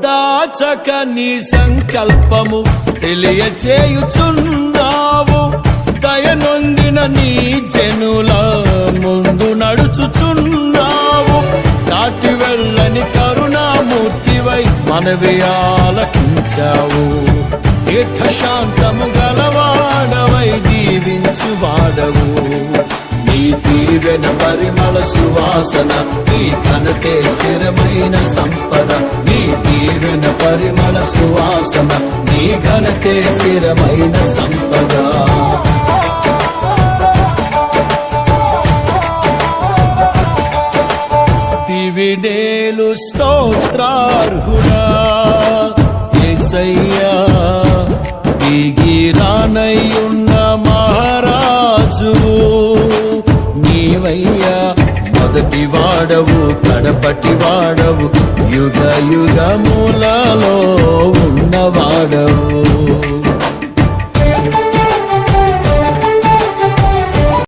దాచక నీ సంకల్పము తెలియచేయుచున్నావు. దయనొందిన నీ జనుల ముందు నడుచుచున్నావు. దాటి వెళ్ళని కరుణామూర్తివై మనవి ఆలకించావు. దీర్ఘశాంతము గలవాడవై దీవించువాడవు. నీ దీవెన పరిమళ సువాసన, నీ ఘనతే స్థిరమైన సంపద. నీ దీవెన పరిమళ సువాసన, నీ ఘనతే స్థిరమైన సంపద. దివినేలు స్తోత్రార్హుడా యేసయ్యా, దిగిరానయ్యున్న మహారాజు నీవయ్యా. మొదటి వాడవు కడపటి వాడవు, యుగ యుగములలో